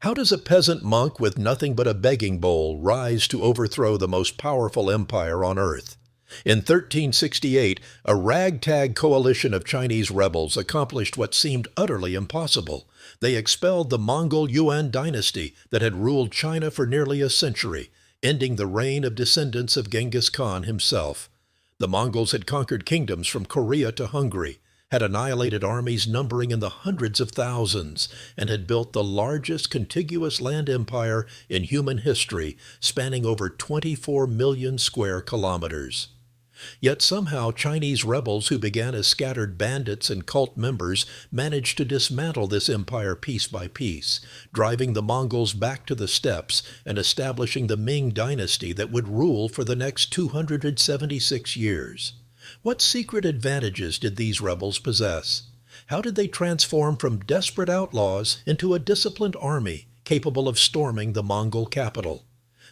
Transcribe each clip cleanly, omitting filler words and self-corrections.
How does a peasant monk with nothing but a begging bowl rise to overthrow the most powerful empire on earth? In 1368, a ragtag coalition of Chinese rebels accomplished what seemed utterly impossible. They expelled the Mongol Yuan Dynasty that had ruled China for nearly a century, ending the reign of descendants of Genghis Khan himself. The Mongols had conquered kingdoms from Korea to Hungary, had annihilated armies numbering in the hundreds of thousands, and had built the largest contiguous land empire in human history, spanning over 24 million square kilometers. Yet somehow Chinese rebels who began as scattered bandits and cult members managed to dismantle this empire piece by piece, driving the Mongols back to the steppes and establishing the Ming Dynasty that would rule for the next 276 years. What secret advantages did these rebels possess? How did they transform from desperate outlaws into a disciplined army capable of storming the Mongol capital?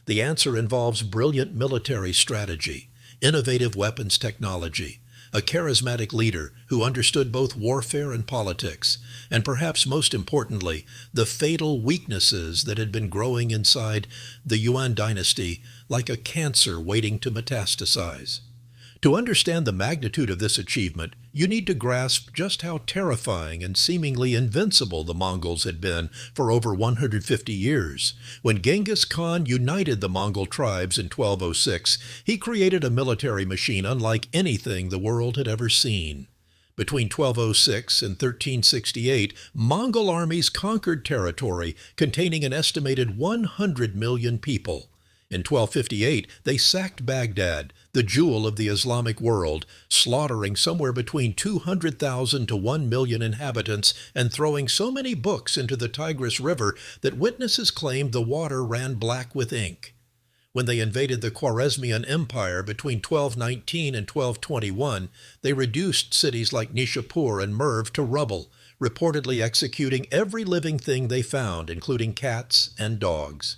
The answer involves brilliant military strategy, innovative weapons technology, a charismatic leader who understood both warfare and politics, and perhaps most importantly, the fatal weaknesses that had been growing inside the Yuan dynasty like a cancer waiting to metastasize. To understand the magnitude of this achievement, you need to grasp just how terrifying and seemingly invincible the Mongols had been for over 150 years. When Genghis Khan united the Mongol tribes in 1206, he created a military machine unlike anything the world had ever seen. Between 1206 and 1368, Mongol armies conquered territory containing an estimated 100 million people. In 1258, they sacked Baghdad, the jewel of the Islamic world, slaughtering somewhere between 200,000 to 1 million inhabitants and throwing so many books into the Tigris River that witnesses claimed the water ran black with ink. When they invaded the Khwarezmian Empire between 1219 and 1221, they reduced cities like Nishapur and Merv to rubble, reportedly executing every living thing they found, including cats and dogs.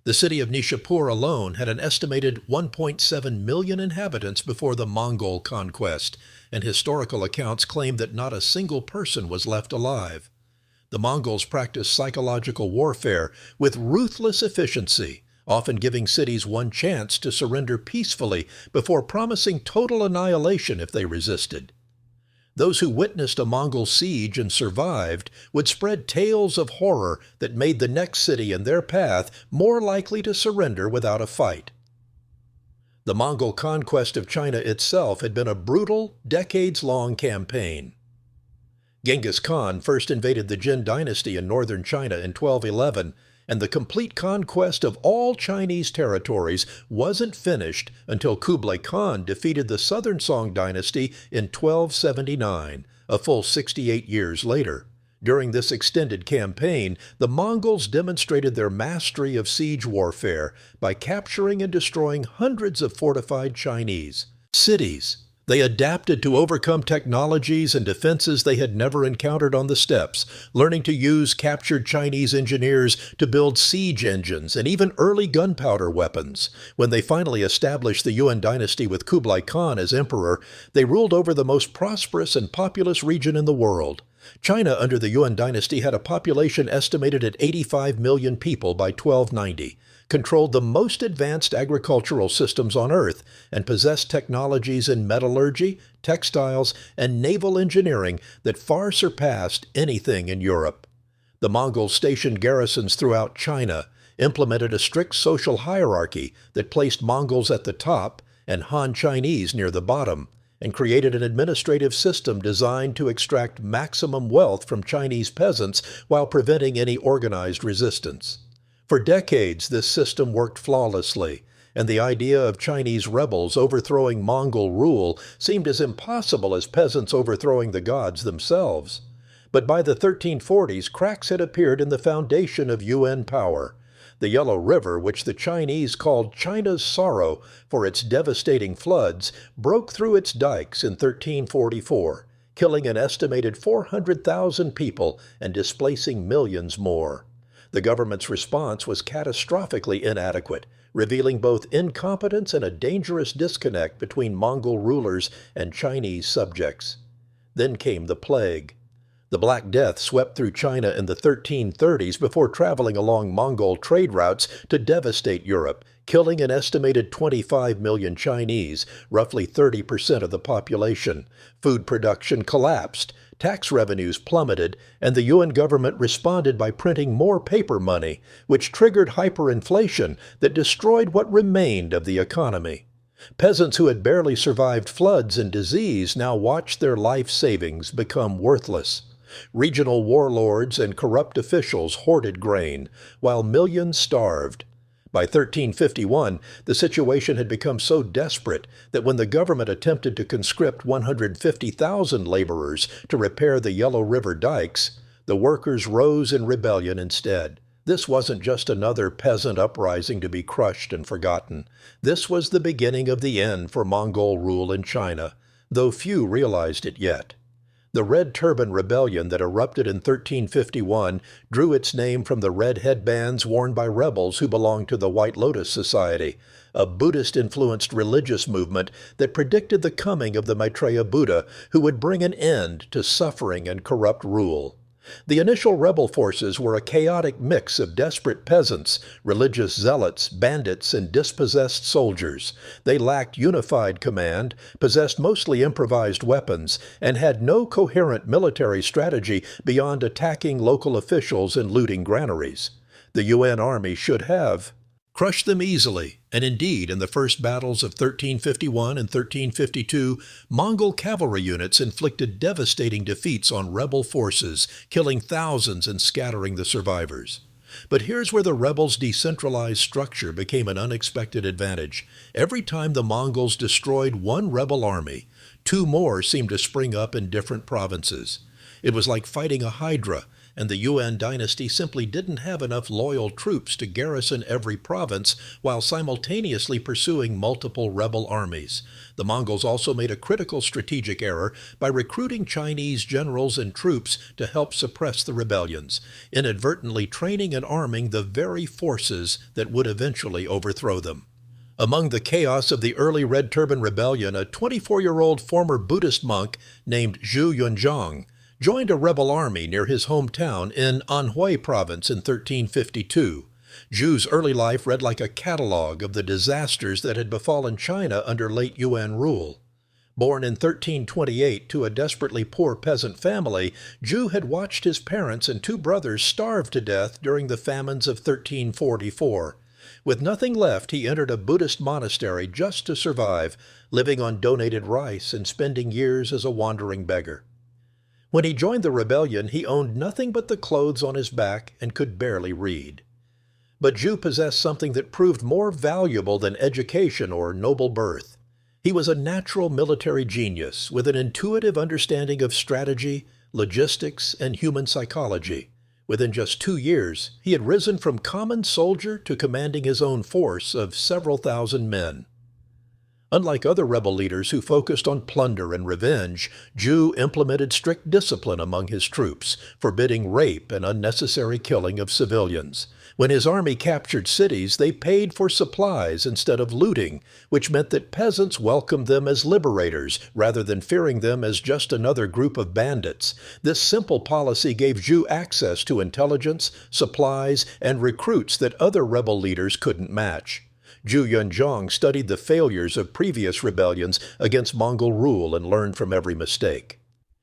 The city of Nishapur alone had an estimated 1.7 million inhabitants before the Mongol conquest, and historical accounts claim that not a single person was left alive. The Mongols practiced psychological warfare with ruthless efficiency, often giving cities one chance to surrender peacefully before promising total annihilation if they resisted. Those who witnessed a Mongol siege and survived would spread tales of horror that made the next city in their path more likely to surrender without a fight. The Mongol conquest of China itself had been a brutal, decades-long campaign. Genghis Khan first invaded the Jin dynasty in northern China in 1211, and the complete conquest of all Chinese territories wasn't finished until Kublai Khan defeated the southern Song dynasty in 1279, a full 68 years later. During this extended campaign, the Mongols demonstrated their mastery of siege warfare by capturing and destroying hundreds of fortified Chinese cities. They adapted to overcome technologies and defenses they had never encountered on the steppes, learning to use captured Chinese engineers to build siege engines and even early gunpowder weapons. When they finally established the Yuan dynasty with Kublai Khan as emperor, they ruled over the most prosperous and populous region in the world. China under the Yuan dynasty had a population estimated at 85 million people by 1290. Controlled the most advanced agricultural systems on Earth, and possessed technologies in metallurgy, textiles, and naval engineering that far surpassed anything in Europe. The Mongols stationed garrisons throughout China, implemented a strict social hierarchy that placed Mongols at the top and Han Chinese near the bottom, and created an administrative system designed to extract maximum wealth from Chinese peasants while preventing any organized resistance. For decades, this system worked flawlessly, and the idea of Chinese rebels overthrowing Mongol rule seemed as impossible as peasants overthrowing the gods themselves. But by the 1340s, cracks had appeared in the foundation of Yuan power. The Yellow River, which the Chinese called China's Sorrow for its devastating floods, broke through its dikes in 1344, killing an estimated 400,000 people and displacing millions more. The government's response was catastrophically inadequate, revealing both incompetence and a dangerous disconnect between Mongol rulers and Chinese subjects. Then came the plague. The Black Death swept through China in the 1330s before traveling along Mongol trade routes to devastate Europe, killing an estimated 25 million Chinese, roughly 30% of the population. Food production collapsed, tax revenues plummeted, and the Yuan government responded by printing more paper money, which triggered hyperinflation that destroyed what remained of the economy. Peasants who had barely survived floods and disease now watched their life savings become worthless. Regional warlords and corrupt officials hoarded grain, while millions starved. By 1351, the situation had become so desperate that when the government attempted to conscript 150,000 laborers to repair the Yellow River dikes, the workers rose in rebellion instead. This wasn't just another peasant uprising to be crushed and forgotten. This was the beginning of the end for Mongol rule in China, though few realized it yet. The Red Turban Rebellion that erupted in 1351 drew its name from the red headbands worn by rebels who belonged to the White Lotus Society, a Buddhist-influenced religious movement that predicted the coming of the Maitreya Buddha, who would bring an end to suffering and corrupt rule. The initial rebel forces were a chaotic mix of desperate peasants, religious zealots, bandits, and dispossessed soldiers. They lacked unified command, possessed mostly improvised weapons, and had no coherent military strategy beyond attacking local officials and looting granaries. The Yuan army should have crushed them easily, and indeed, in the first battles of 1351 and 1352, Mongol cavalry units inflicted devastating defeats on rebel forces, killing thousands and scattering the survivors. But here's where the rebels' decentralized structure became an unexpected advantage. Every time the Mongols destroyed one rebel army, two more seemed to spring up in different provinces. It was like fighting a hydra, and the Yuan Dynasty simply didn't have enough loyal troops to garrison every province while simultaneously pursuing multiple rebel armies. The Mongols also made a critical strategic error by recruiting Chinese generals and troops to help suppress the rebellions, inadvertently training and arming the very forces that would eventually overthrow them. Among the chaos of the early Red Turban Rebellion, a 24-year-old former Buddhist monk named Zhu Yuanzhang joined a rebel army near his hometown in Anhui province in 1352. Zhu's early life read like a catalog of the disasters that had befallen China under late Yuan rule. Born in 1328 to a desperately poor peasant family, Zhu had watched his parents and two brothers starve to death during the famines of 1344. With nothing left, he entered a Buddhist monastery just to survive, living on donated rice and spending years as a wandering beggar. When he joined the rebellion, he owned nothing but the clothes on his back and could barely read. But Zhu possessed something that proved more valuable than education or noble birth. He was a natural military genius with an intuitive understanding of strategy, logistics, and human psychology. Within just 2 years, he had risen from common soldier to commanding his own force of several thousand men. Unlike other rebel leaders who focused on plunder and revenge, Zhu implemented strict discipline among his troops, forbidding rape and unnecessary killing of civilians. When his army captured cities, they paid for supplies instead of looting, which meant that peasants welcomed them as liberators rather than fearing them as just another group of bandits. This simple policy gave Zhu access to intelligence, supplies, and recruits that other rebel leaders couldn't match. Zhu Yuanzhang studied the failures of previous rebellions against Mongol rule and learned from every mistake.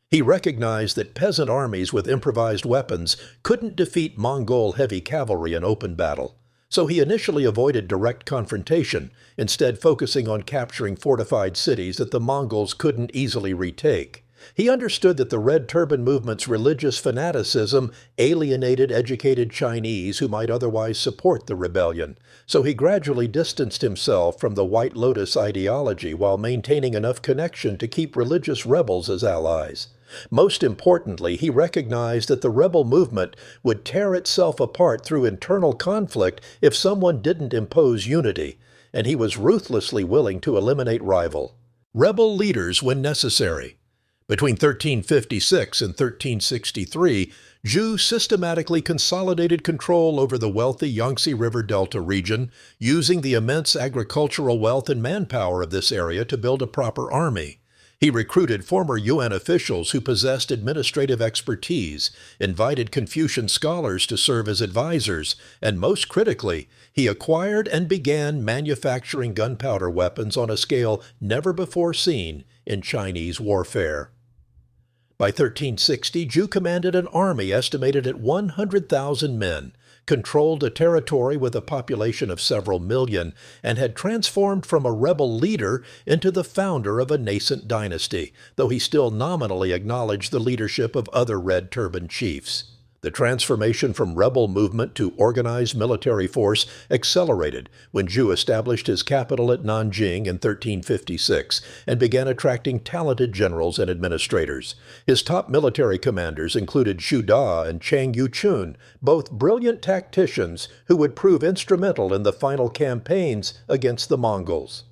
He recognized that peasant armies with improvised weapons couldn't defeat Mongol heavy cavalry in open battle, so he initially avoided direct confrontation, instead focusing on capturing fortified cities that the Mongols couldn't easily retake. He understood that the Red Turban movement's religious fanaticism alienated educated Chinese who might otherwise support the rebellion, so he gradually distanced himself from the White Lotus ideology while maintaining enough connection to keep religious rebels as allies. Most importantly, he recognized that the rebel movement would tear itself apart through internal conflict if someone didn't impose unity, and he was ruthlessly willing to eliminate rebel leaders when necessary. Between 1356 and 1363, Zhu systematically consolidated control over the wealthy Yangtze River Delta region, using the immense agricultural wealth and manpower of this area to build a proper army. He recruited former Yuan officials who possessed administrative expertise, invited Confucian scholars to serve as advisors, and most critically, he acquired and began manufacturing gunpowder weapons on a scale never before seen in Chinese warfare. By 1360, Zhu commanded an army estimated at 100,000 men, controlled a territory with a population of several million, and had transformed from a rebel leader into the founder of a nascent dynasty, though he still nominally acknowledged the leadership of other Red Turban chiefs. The transformation from rebel movement to organized military force accelerated when Zhu established his capital at Nanjing in 1356 and began attracting talented generals and administrators. His top military commanders included Xu Da and Chang Yuchun, both brilliant tacticians who would prove instrumental in the final campaigns against the Mongols.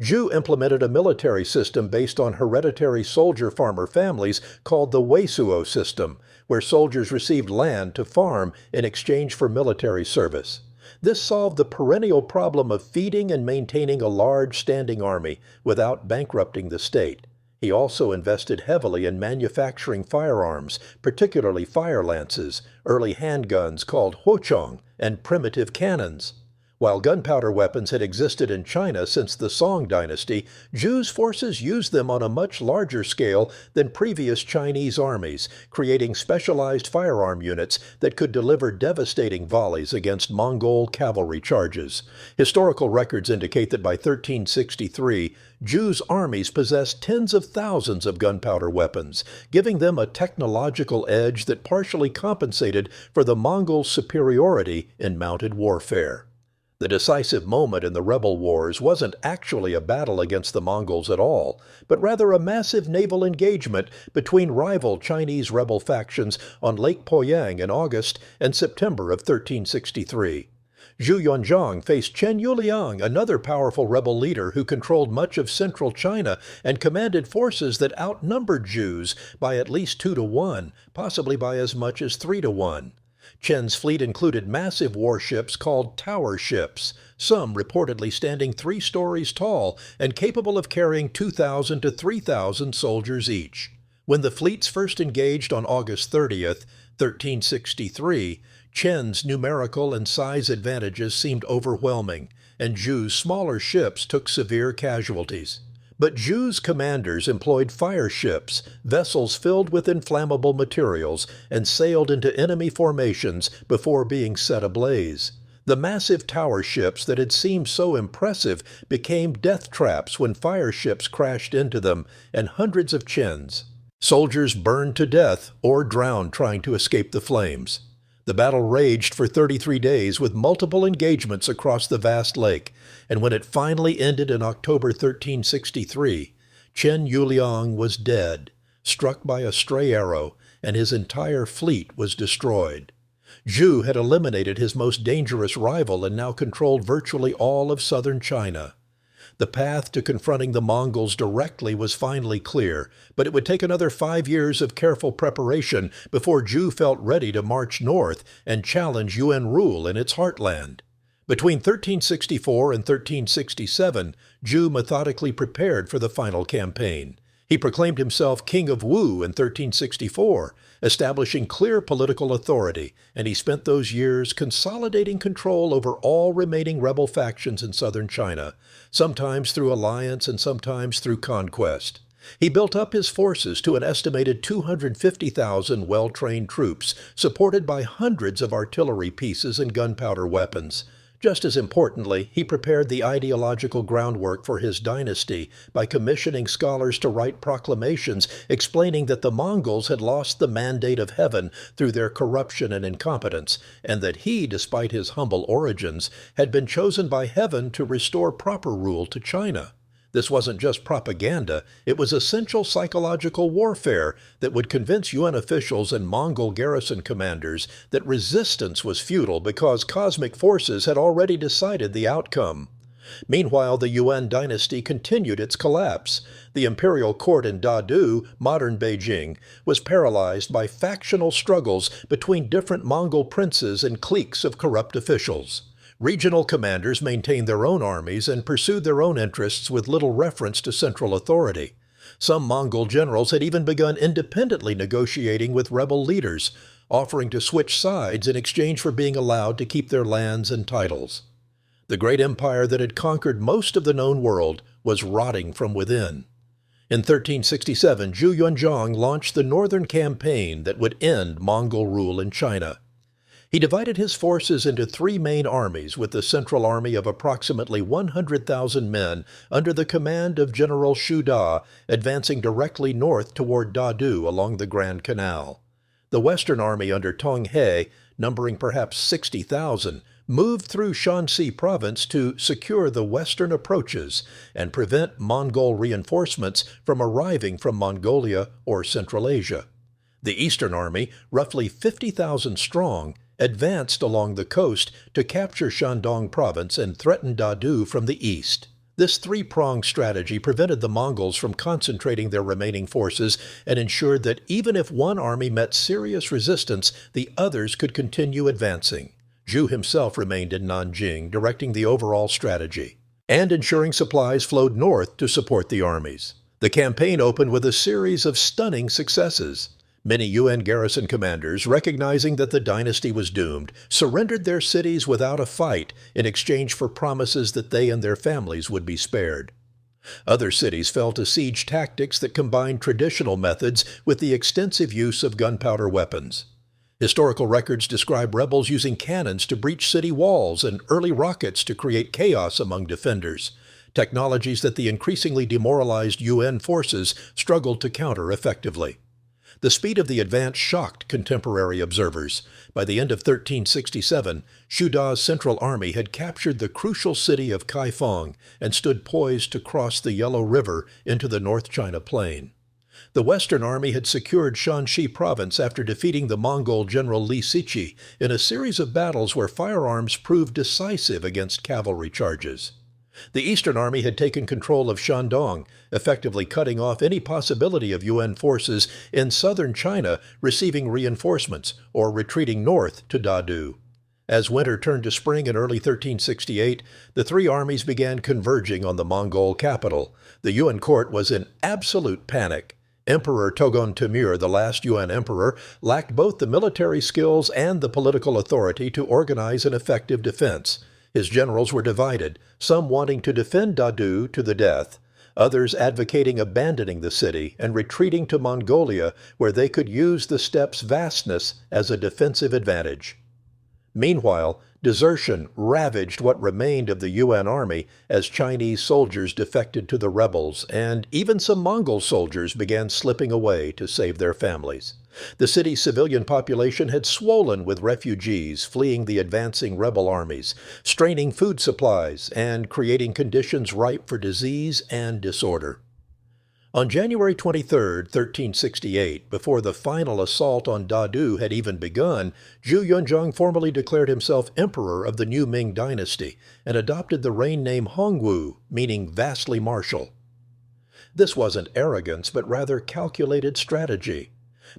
Zhu implemented a military system based on hereditary soldier-farmer families called the Weisuo system, where soldiers received land to farm in exchange for military service. This solved the perennial problem of feeding and maintaining a large standing army without bankrupting the state. He also invested heavily in manufacturing firearms, particularly fire lances, early handguns called huochong, and primitive cannons. While gunpowder weapons had existed in China since the Song dynasty, Zhu's forces used them on a much larger scale than previous Chinese armies, creating specialized firearm units that could deliver devastating volleys against Mongol cavalry charges. Historical records indicate that by 1363, Zhu's armies possessed tens of thousands of gunpowder weapons, giving them a technological edge that partially compensated for the Mongols' superiority in mounted warfare. The decisive moment in the rebel wars wasn't actually a battle against the Mongols at all, but rather a massive naval engagement between rival Chinese rebel factions on Lake Poyang in August and September of 1363. Zhu Yuanzhang faced Chen Yuliang, another powerful rebel leader who controlled much of central China and commanded forces that outnumbered Zhu's by at least 2 to 1, possibly by as much as 3 to 1. Chen's fleet included massive warships called tower ships, some reportedly standing 3 stories tall and capable of carrying 2,000 to 3,000 soldiers each. When the fleets first engaged on August 30th, 1363, Chen's numerical and size advantages seemed overwhelming, and Zhu's smaller ships took severe casualties. But Zhu's commanders employed fire ships, vessels filled with inflammable materials, and sailed into enemy formations before being set ablaze. The massive tower ships that had seemed so impressive became death traps when fire ships crashed into them, and hundreds of Chens. Soldiers burned to death or drowned trying to escape the flames. The battle raged for 33 days with multiple engagements across the vast lake, and when it finally ended in October 1363, Chen Yuliang was dead, struck by a stray arrow, and his entire fleet was destroyed. Zhu had eliminated his most dangerous rival and now controlled virtually all of southern China. The path to confronting the Mongols directly was finally clear, but it would take another 5 years of careful preparation before Zhu felt ready to march north and challenge Yuan rule in its heartland. Between 1364 and 1367, Zhu methodically prepared for the final campaign. He proclaimed himself King of Wu in 1364, establishing clear political authority, and he spent those years consolidating control over all remaining rebel factions in southern China, sometimes through alliance and sometimes through conquest. He built up his forces to an estimated 250,000 well-trained troops, supported by hundreds of artillery pieces and gunpowder weapons. Just as importantly, he prepared the ideological groundwork for his dynasty by commissioning scholars to write proclamations explaining that the Mongols had lost the mandate of heaven through their corruption and incompetence, and that he, despite his humble origins, had been chosen by heaven to restore proper rule to China. This wasn't just propaganda, it was essential psychological warfare that would convince Yuan officials and Mongol garrison commanders that resistance was futile because cosmic forces had already decided the outcome. Meanwhile, the Yuan dynasty continued its collapse. The imperial court in Dadu, modern Beijing, was paralyzed by factional struggles between different Mongol princes and cliques of corrupt officials. Regional commanders maintained their own armies and pursued their own interests with little reference to central authority. Some Mongol generals had even begun independently negotiating with rebel leaders, offering to switch sides in exchange for being allowed to keep their lands and titles. The great empire that had conquered most of the known world was rotting from within. In 1367, Zhu Yuanzhang launched the Northern Campaign that would end Mongol rule in China. He divided his forces into three main armies, with the central army of approximately 100,000 men under the command of General Shu Da advancing directly north toward Dadu along the Grand Canal. The Western Army under Tong He, numbering perhaps 60,000, moved through Shanxi province to secure the western approaches and prevent Mongol reinforcements from arriving from Mongolia or Central Asia. The Eastern Army, roughly 50,000 strong, advanced along the coast to capture Shandong province and threaten Dadu from the east. This three-pronged strategy prevented the Mongols from concentrating their remaining forces and ensured that even if one army met serious resistance, the others could continue advancing. Zhu himself remained in Nanjing, directing the overall strategy, and ensuring supplies flowed north to support the armies. The campaign opened with a series of stunning successes. Many Yuan garrison commanders, recognizing that the dynasty was doomed, surrendered their cities without a fight in exchange for promises that they and their families would be spared. Other cities fell to siege tactics that combined traditional methods with the extensive use of gunpowder weapons. Historical records describe rebels using cannons to breach city walls and early rockets to create chaos among defenders, technologies that the increasingly demoralized Yuan forces struggled to counter effectively. The speed of the advance shocked contemporary observers. By the end of 1367, Shu Da's central army had captured the crucial city of Kaifeng and stood poised to cross the Yellow River into the North China Plain. The Western Army had secured Shanxi province after defeating the Mongol general Li Siqi in a series of battles where firearms proved decisive against cavalry charges. The Eastern Army had taken control of Shandong, effectively cutting off any possibility of Yuan forces in southern China receiving reinforcements or retreating north to Dadu. As winter turned to spring in early 1368, the three armies began converging on the Mongol capital. The Yuan court was in absolute panic. Emperor Togon Temür, the last Yuan emperor, lacked both the military skills and the political authority to organize an effective defense. His generals were divided, some wanting to defend Dadu to the death, others advocating abandoning the city and retreating to Mongolia, where they could use the steppe's vastness as a defensive advantage. Meanwhile, desertion ravaged what remained of the Yuan army as Chinese soldiers defected to the rebels, and even some Mongol soldiers began slipping away to save their families. The city's civilian population had swollen with refugees fleeing the advancing rebel armies, straining food supplies and creating conditions ripe for disease and disorder. On January 23, 1368, before the final assault on Dadu had even begun, Zhu Yuanzhang formally declared himself emperor of the new Ming Dynasty and adopted the reign name Hongwu, meaning vastly martial. This wasn't arrogance, but rather calculated strategy.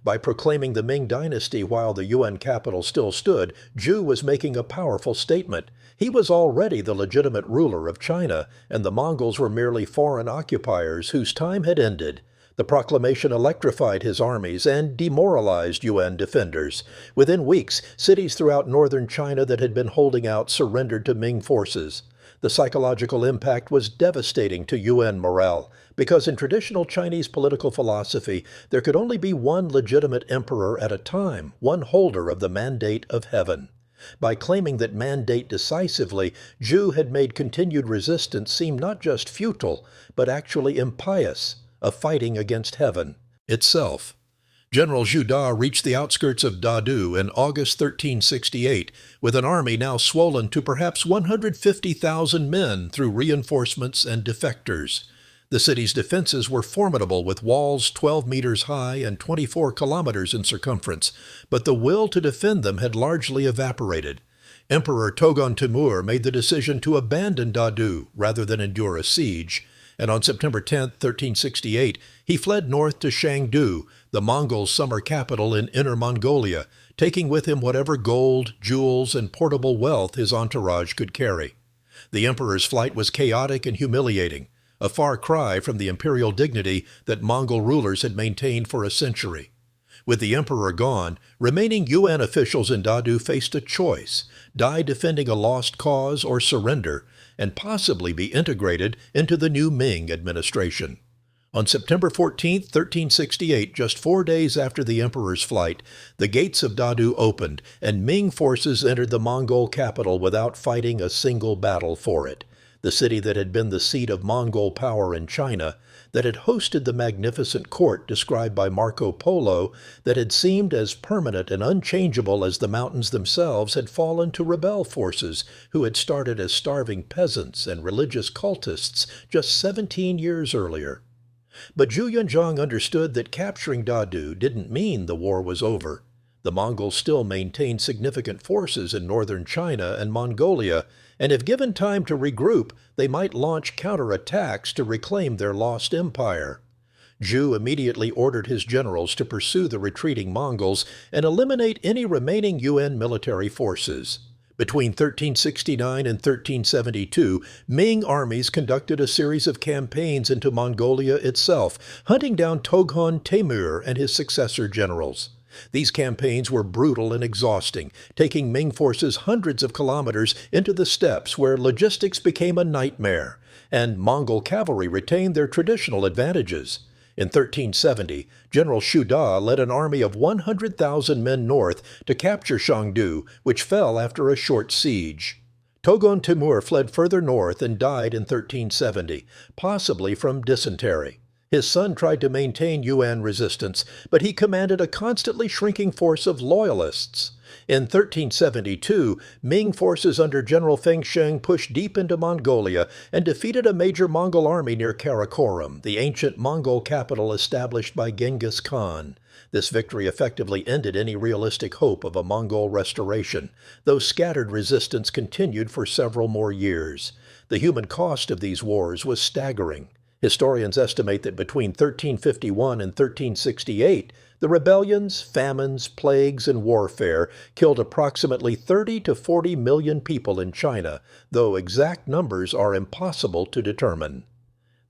By proclaiming the Ming Dynasty while the Yuan capital still stood, Zhu was making a powerful statement. He was already the legitimate ruler of China, and the Mongols were merely foreign occupiers whose time had ended. The proclamation electrified his armies and demoralized Yuan defenders. Within weeks, cities throughout northern China that had been holding out surrendered to Ming forces. The psychological impact was devastating to Yuan morale, because in traditional Chinese political philosophy, there could only be one legitimate emperor at a time, one holder of the mandate of heaven. By claiming that mandate decisively, Zhu had made continued resistance seem not just futile, but actually impious, a fighting against heaven itself. General Zhu Da reached the outskirts of Dadu in August 1368, with an army now swollen to perhaps 150,000 men through reinforcements and defectors. The city's defenses were formidable, with walls 12 meters high and 24 kilometers in circumference, but the will to defend them had largely evaporated. Emperor Togon Temür made the decision to abandon Dadu rather than endure a siege, and on September 10, 1368, he fled north to Shangdu, the Mongol summer capital in Inner Mongolia, taking with him whatever gold, jewels, and portable wealth his entourage could carry. The emperor's flight was chaotic and humiliating. a far cry from the imperial dignity that Mongol rulers had maintained for a century. With the emperor gone, remaining Yuan officials in Dadu faced a choice: die defending a lost cause or surrender, and possibly be integrated into the new Ming administration. On September 14, 1368, just 4 days after the emperor's flight, the gates of Dadu opened, and Ming forces entered the Mongol capital without fighting a single battle for it. The city that had been the seat of Mongol power in China, that had hosted the magnificent court described by Marco Polo, that had seemed as permanent and unchangeable as the mountains themselves, had fallen to rebel forces who had started as starving peasants and religious cultists just 17 years earlier. But Zhu Yuanzhang understood that capturing Dadu didn't mean the war was over. The Mongols still maintained significant forces in northern China and Mongolia, and if given time to regroup, they might launch counterattacks to reclaim their lost empire. Zhu immediately ordered his generals to pursue the retreating Mongols and eliminate any remaining Yuan military forces. Between 1369 and 1372, Ming armies conducted a series of campaigns into Mongolia itself, hunting down Toghon Temür and his successor generals. These campaigns were brutal and exhausting, taking Ming forces hundreds of kilometers into the steppes where logistics became a nightmare, and Mongol cavalry retained their traditional advantages. In 1370, General Shu Da led an army of 100,000 men north to capture Shangdu, which fell after a short siege. Toghon Temür fled further north and died in 1370, possibly from dysentery. His son tried to maintain Yuan resistance, but he commanded a constantly shrinking force of loyalists. In 1372, Ming forces under General Feng Sheng pushed deep into Mongolia and defeated a major Mongol army near Karakorum, the ancient Mongol capital established by Genghis Khan. This victory effectively ended any realistic hope of a Mongol restoration, though scattered resistance continued for several more years. The human cost of these wars was staggering. Historians estimate that between 1351 and 1368, the rebellions, famines, plagues, and warfare killed approximately 30 to 40 million people in China, though exact numbers are impossible to determine.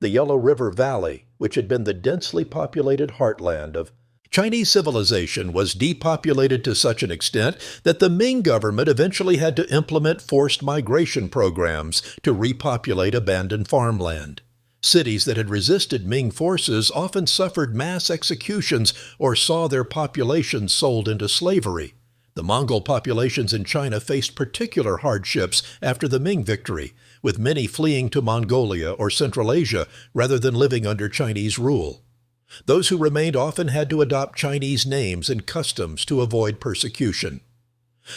The Yellow River Valley, which had been the densely populated heartland of Chinese civilization, was depopulated to such an extent that the Ming government eventually had to implement forced migration programs to repopulate abandoned farmland. Cities that had resisted Ming forces often suffered mass executions or saw their populations sold into slavery. The Mongol populations in China faced particular hardships after the Ming victory, with many fleeing to Mongolia or Central Asia rather than living under Chinese rule. Those who remained often had to adopt Chinese names and customs to avoid persecution.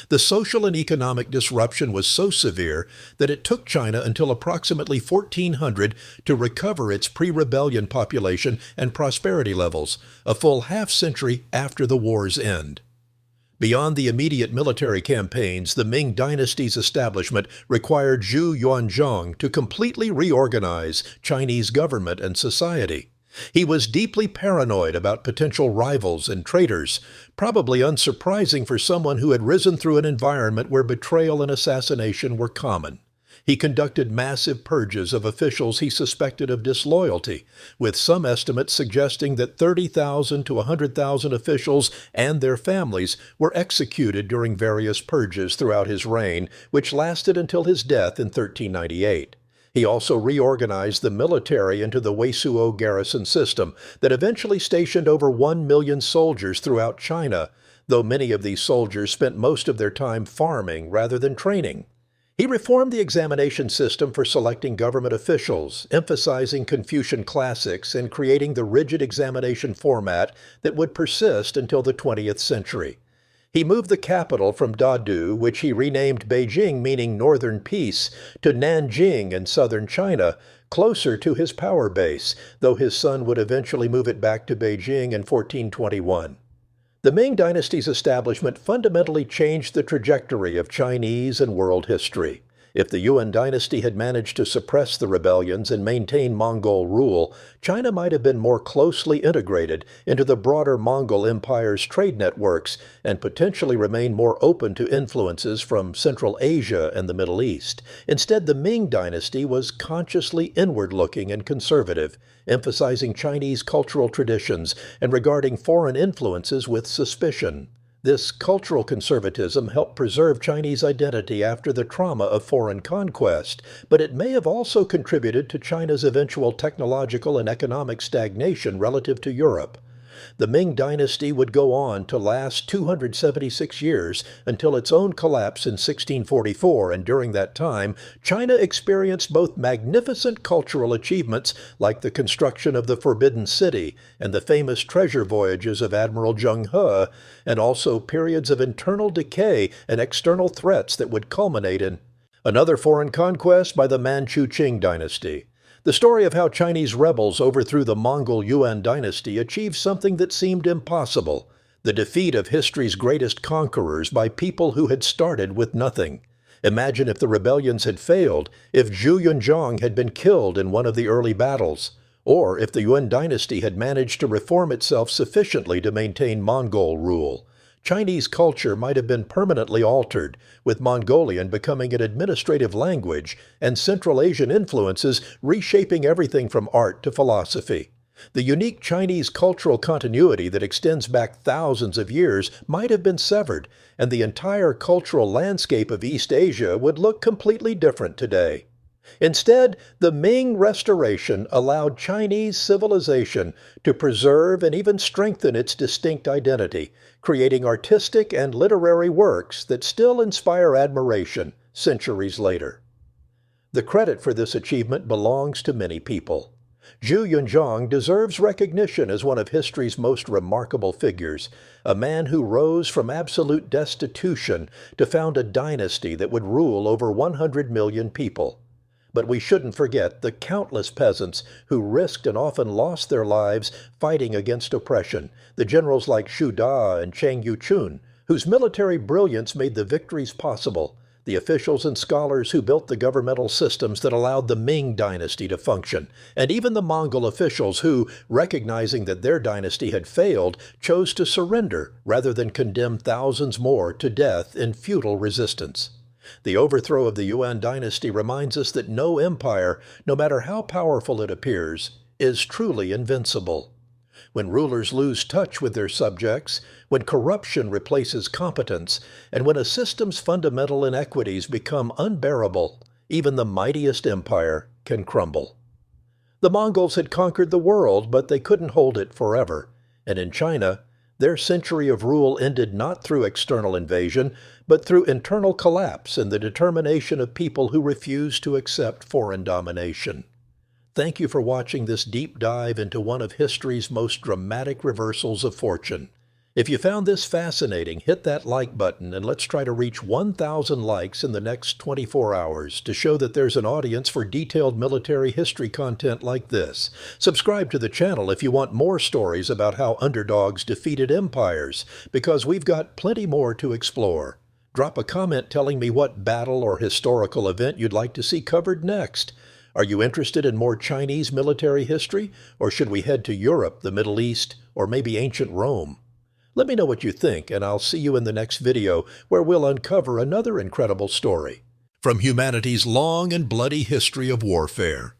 The social and economic disruption was so severe that it took China until approximately 1400 to recover its pre-rebellion population and prosperity levels, a full half-century after the war's end. Beyond the immediate military campaigns, the Ming Dynasty's establishment required Zhu Yuanzhang to completely reorganize Chinese government and society. He was deeply paranoid about potential rivals and traitors, probably unsurprising for someone who had risen through an environment where betrayal and assassination were common. He conducted massive purges of officials he suspected of disloyalty, with some estimates suggesting that 30,000 to 100,000 officials and their families were executed during various purges throughout his reign, which lasted until his death in 1398. He also reorganized the military into the Weisuo garrison system that eventually stationed over 1 million soldiers throughout China, though many of these soldiers spent most of their time farming rather than training. He reformed the examination system for selecting government officials, emphasizing Confucian classics and creating the rigid examination format that would persist until the 20th century. He moved the capital from Dadu, which he renamed Beijing, meaning Northern Peace, to Nanjing in southern China, closer to his power base, though his son would eventually move it back to Beijing in 1421. The Ming Dynasty's establishment fundamentally changed the trajectory of Chinese and world history. If the Yuan dynasty had managed to suppress the rebellions and maintain Mongol rule, China might have been more closely integrated into the broader Mongol Empire's trade networks and potentially remain more open to influences from Central Asia and the Middle East. Instead, the Ming Dynasty was consciously inward-looking and conservative, emphasizing Chinese cultural traditions and regarding foreign influences with suspicion. This cultural conservatism helped preserve Chinese identity after the trauma of foreign conquest, but it may have also contributed to China's eventual technological and economic stagnation relative to Europe. The Ming Dynasty would go on to last 276 years until its own collapse in 1644, and during that time, China experienced both magnificent cultural achievements like the construction of the Forbidden City and the famous treasure voyages of Admiral Zheng He, and also periods of internal decay and external threats that would culminate in another foreign conquest by the Manchu Qing dynasty. The story of how Chinese rebels overthrew the Mongol Yuan Dynasty achieved something that seemed impossible: the defeat of history's greatest conquerors by people who had started with nothing. Imagine if the rebellions had failed, if Zhu Yuanzhang had been killed in one of the early battles, or if the Yuan Dynasty had managed to reform itself sufficiently to maintain Mongol rule. Chinese culture might have been permanently altered, with Mongolian becoming an administrative language and Central Asian influences reshaping everything from art to philosophy. The unique Chinese cultural continuity that extends back thousands of years might have been severed, and the entire cultural landscape of East Asia would look completely different today. Instead, the Ming Restoration allowed Chinese civilization to preserve and even strengthen its distinct identity, creating artistic and literary works that still inspire admiration centuries later. The credit for this achievement belongs to many people. Zhu Yuanzhang deserves recognition as one of history's most remarkable figures, a man who rose from absolute destitution to found a dynasty that would rule over 100 million people. But we shouldn't forget the countless peasants who risked and often lost their lives fighting against oppression, the generals like Shu Da and Chang Yuchun, whose military brilliance made the victories possible, the officials and scholars who built the governmental systems that allowed the Ming Dynasty to function, and even the Mongol officials who, recognizing that their dynasty had failed, chose to surrender rather than condemn thousands more to death in futile resistance. The overthrow of the Yuan dynasty reminds us that no empire, no matter how powerful it appears, is truly invincible. When rulers lose touch with their subjects, when corruption replaces competence, and when a system's fundamental inequities become unbearable, even the mightiest empire can crumble. The Mongols had conquered the world, but they couldn't hold it forever, and in China, their century of rule ended not through external invasion, but through internal collapse and the determination of people who refused to accept foreign domination. Thank you for watching this deep dive into one of history's most dramatic reversals of fortune. If you found this fascinating, hit that like button and let's try to reach 1,000 likes in the next 24 hours to show that there's an audience for detailed military history content like this. Subscribe to the channel if you want more stories about how underdogs defeated empires, because we've got plenty more to explore. Drop a comment telling me what battle or historical event you'd like to see covered next. Are you interested in more Chinese military history, or should we head to Europe, the Middle East, or maybe ancient Rome? Let me know what you think, and I'll see you in the next video where we'll uncover another incredible story from humanity's long and bloody history of warfare.